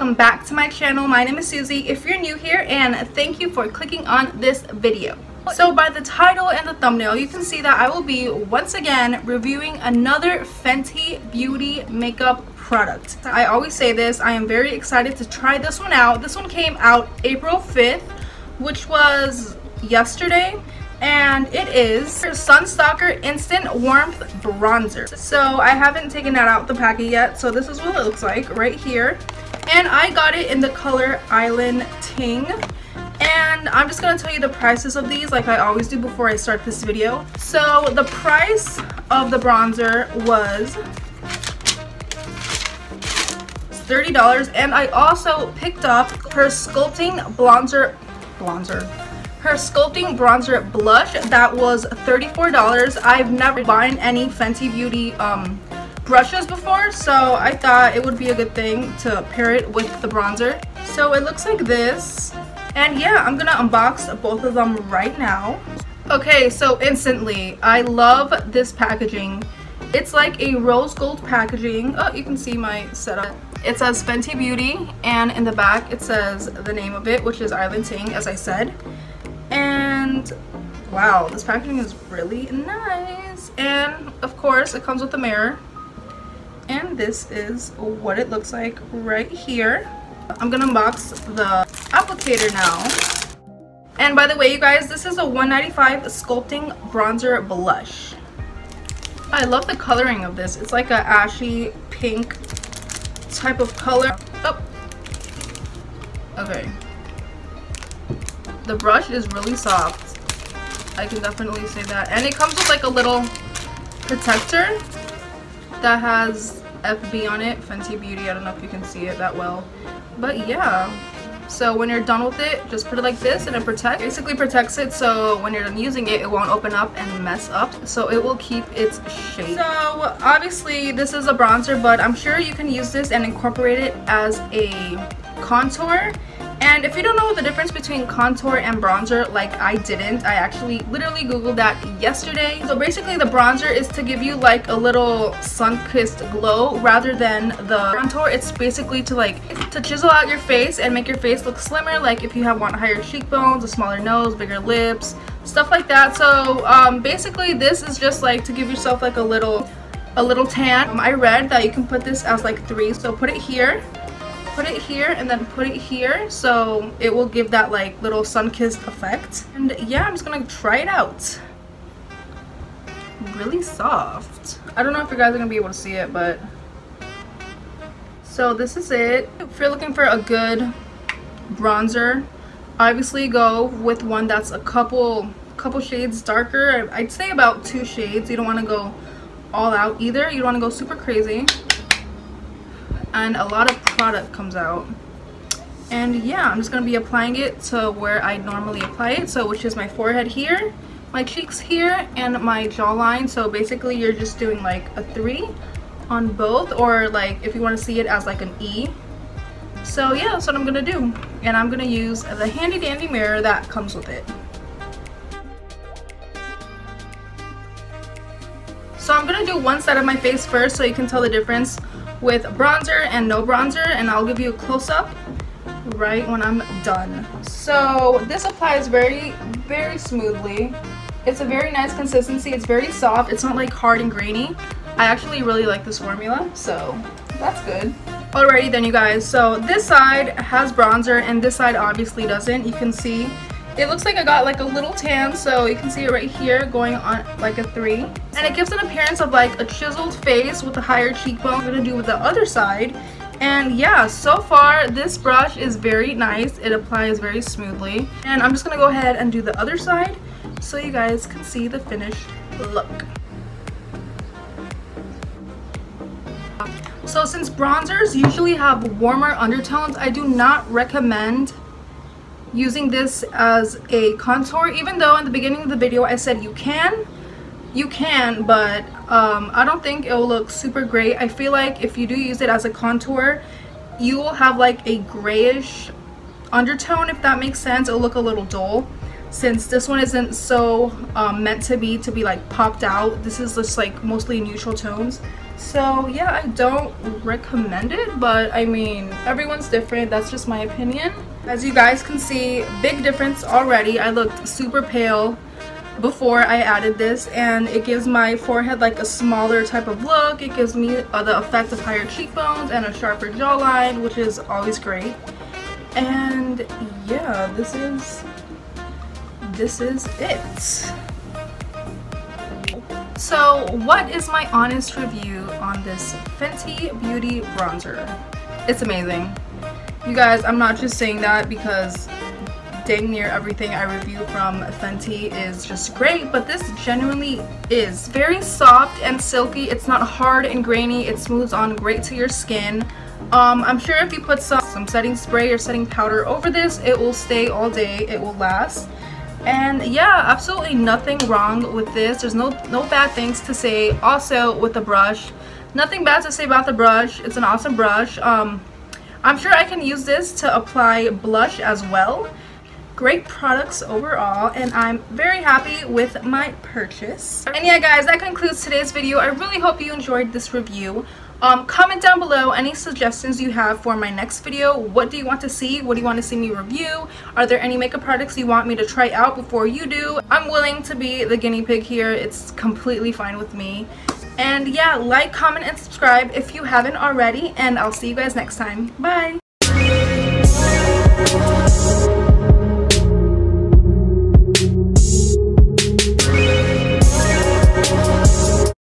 welcome back to my channel. My name is Susie if you're new here, and thank you for clicking on this video. So by the title and the thumbnail, you can see that I will be once again reviewing another Fenty Beauty makeup product. I always say this, I am very excited to try this one out. This one came out April 5th, which was yesterday, and it is SUNSTALK'R Instant Warmth Bronzer. So I haven't taken that out the packet yet, so this is what it looks like right here. And I got it in the color Island Ting. And I'm just going to tell you the prices of these like I always do before I start this video. So the price of the bronzer was $30, and I also picked up her Sculpting Bronzer Blush that was $34. I've never bought any Fenty Beauty brushes before, so I thought it would be a good thing to pair it with the bronzer. So it looks like this, and yeah, I'm gonna unbox both of them right now. Okay, so instantly, I love this packaging. It's like a rose gold packaging. Oh, you can see my setup. It says Fenty Beauty, and in the back it says the name of it, which is Island Ting, as I said. And wow, this packaging is really nice. And of course it comes with a mirror, and this is what it looks like right here. I'm gonna unbox the applicator now. And by the way, you guys, this is a $195 Sculpting Bronzer Blush. I love the coloring of this. It's like a ashy pink type of color. Oh, okay. The brush is really soft, I can definitely say that. And it comes with like a little protector that has FB on it, Fenty Beauty. I don't know if you can see it that well, but yeah. So when you're done with it, just put it like this, and it basically protects it, so when you're done using it, it won't open up and mess up, so it will keep its shape. So obviously this is a bronzer, but I'm sure you can use this and incorporate it as a contour. And if you don't know the difference between contour and bronzer, like I didn't, I actually literally googled that yesterday. So basically the bronzer is to give you like a little sun-kissed glow, rather than the contour. It's basically to chisel out your face and make your face look slimmer, like if you want higher cheekbones, a smaller nose, bigger lips, stuff like that. So basically this is just like to give yourself like a little tan. I read that you can put this as like 3, so put it here, and then put it here, so it will give that like little sun-kissed effect. And yeah, I'm just gonna try it out. Really soft. I don't know if you guys are gonna be able to see it, but so this is it. If you're looking for a good bronzer, obviously go with one that's a couple shades darker. I'd say about 2 shades. You don't want to go all out either. You don't want to go super crazy, and a lot of product comes out. And yeah, I'm just going to be applying it to where I normally apply it, so which is my forehead here, my cheeks here, and my jawline. So basically you're just doing like a 3 on both, or like if you want to see it as like an E. So yeah, that's what I'm going to do, and I'm going to use the handy dandy mirror that comes with it. So I'm going to do one side of my face first so you can tell the difference with bronzer and no bronzer, and I'll give you a close-up right when I'm done. So this applies very smoothly. It's a very nice consistency. It's very soft. It's not like hard and grainy. I actually really like this formula, so that's good. Alrighty then, you guys, so this side has bronzer and this side obviously doesn't. You can see it looks like I got like a little tan, so you can see it right here going on like a 3. And it gives an appearance of like a chiseled face with a higher cheekbone. I'm gonna do with the other side. And yeah, so far this brush is very nice. It applies very smoothly. And I'm just gonna go ahead and do the other side so you guys can see the finished look. So since bronzers usually have warmer undertones, I do not recommend using this as a contour, even though in the beginning of the video I said you can, but I don't think it will look super great. I feel like if you do use it as a contour, you will have like a grayish undertone, if that makes sense. It'll look a little dull, since this one isn't so meant to be like popped out. This is just like mostly neutral tones. So yeah, I don't recommend it, but I mean, everyone's different. That's just my opinion. As you guys can see, big difference already. I looked super pale before I added this, and it gives my forehead like a smaller type of look. It gives me the effect of higher cheekbones and a sharper jawline, which is always great. And yeah, this is it. So what is my honest review on this Fenty Beauty bronzer? It's amazing. You guys, I'm not just saying that because dang near everything I review from Fenty is just great, but this genuinely is very soft and silky. It's not hard and grainy. It smooths on great to your skin. I'm sure if you put some setting spray or setting powder over this, it will stay all day. It will last. And yeah, absolutely nothing wrong with this. There's no bad things to say. Also with the brush, nothing bad to say about the brush. It's an awesome brush. I'm sure I can use this to apply blush as well. Great products overall, and I'm very happy with my purchase. And yeah guys, that concludes today's video. I really hope you enjoyed this review. Comment down below any suggestions you have for my next video. What do you want to see? What do you want to see me review? Are there any makeup products you want me to try out before you do? I'm willing to be the guinea pig here. It's completely fine with me. And yeah, like, comment, and subscribe if you haven't already, and I'll see you guys next time. Bye!